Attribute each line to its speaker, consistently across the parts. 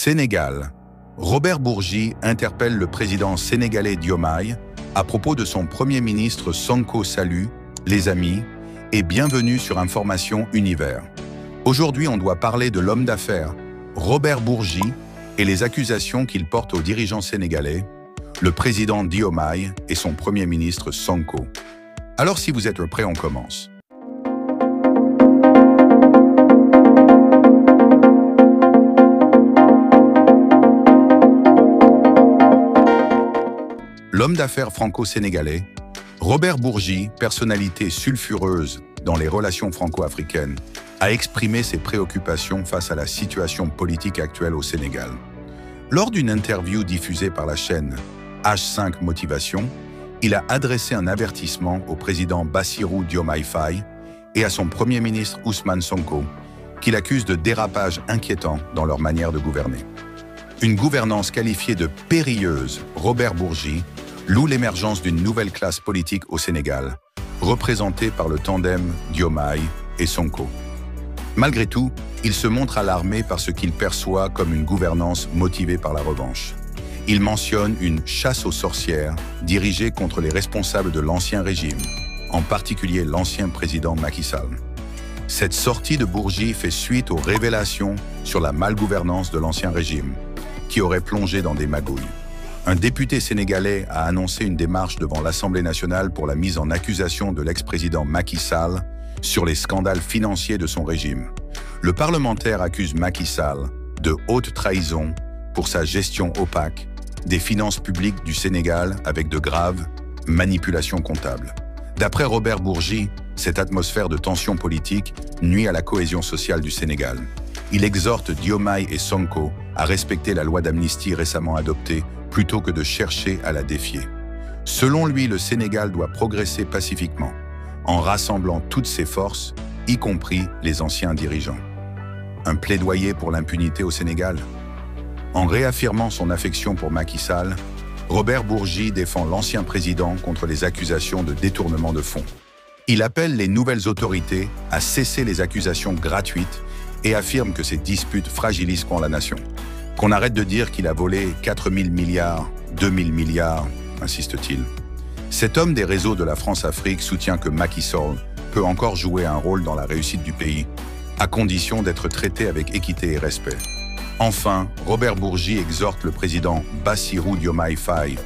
Speaker 1: Sénégal. Robert Bourgi interpelle le président sénégalais Diomaye à propos de son Premier ministre Sonko. Salut, les amis, et bienvenue sur Information Univers. Aujourd'hui, on doit parler de l'homme d'affaires Robert Bourgi et les accusations qu'il porte aux dirigeants sénégalais, le président Diomaye et son Premier ministre Sonko. Alors si vous êtes prêts, on commence. L'homme d'affaires franco-sénégalais, Robert Bourgi, personnalité sulfureuse dans les relations franco-africaines, a exprimé ses préoccupations face à la situation politique actuelle au Sénégal. Lors d'une interview diffusée par la chaîne H5 Motivation, il a adressé un avertissement au président Bassirou Diomaye Faye et à son Premier ministre Ousmane Sonko, qu'il accuse de dérapage inquiétant dans leur manière de gouverner. Une gouvernance qualifiée de périlleuse, Robert Bourgi loue l'émergence d'une nouvelle classe politique au Sénégal, représentée par le tandem Diomaye et Sonko. Malgré tout, il se montre alarmé par ce qu'il perçoit comme une gouvernance motivée par la revanche. Il mentionne une chasse aux sorcières dirigée contre les responsables de l'ancien régime, en particulier l'ancien président Macky Sall. Cette sortie de Bourgi fait suite aux révélations sur la malgouvernance de l'ancien régime, qui aurait plongé dans des magouilles. Un député sénégalais a annoncé une démarche devant l'Assemblée nationale pour la mise en accusation de l'ex-président Macky Sall sur les scandales financiers de son régime. Le parlementaire accuse Macky Sall de haute trahison pour sa gestion opaque des finances publiques du Sénégal avec de graves manipulations comptables. D'après Robert Bourgi, cette atmosphère de tension politique nuit à la cohésion sociale du Sénégal. Il exhorte Diomaye et Sonko à respecter la loi d'amnistie récemment adoptée plutôt que de chercher à la défier. Selon lui, le Sénégal doit progresser pacifiquement, en rassemblant toutes ses forces, y compris les anciens dirigeants. Un plaidoyer pour l'impunité au Sénégal. En réaffirmant son affection pour Macky Sall, Robert Bourgi défend l'ancien président contre les accusations de détournement de fonds. Il appelle les nouvelles autorités à cesser les accusations gratuites et affirme que ces disputes fragiliseront la nation. Qu'on arrête de dire qu'il a volé 4 000 milliards, 2 000 milliards, insiste-t-il. Cet homme des réseaux de la France-Afrique soutient que Macky Sall peut encore jouer un rôle dans la réussite du pays, à condition d'être traité avec équité et respect. Enfin, Robert Bourgi exhorte le président Bassirou Diomaye Faye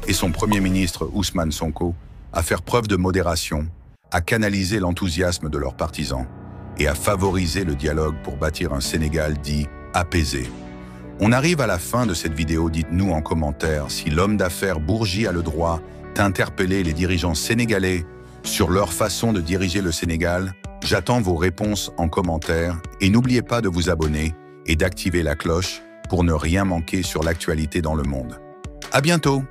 Speaker 1: et son Premier ministre Ousmane Sonko à faire preuve de modération, à canaliser l'enthousiasme de leurs partisans et à favoriser le dialogue pour bâtir un Sénégal dit apaisé. On arrive à la fin de cette vidéo, dites-nous en commentaire si l'homme d'affaires Bourgi a le droit d'interpeller les dirigeants sénégalais sur leur façon de diriger le Sénégal. J'attends vos réponses en commentaire et n'oubliez pas de vous abonner et d'activer la cloche pour ne rien manquer sur l'actualité dans le monde. À bientôt!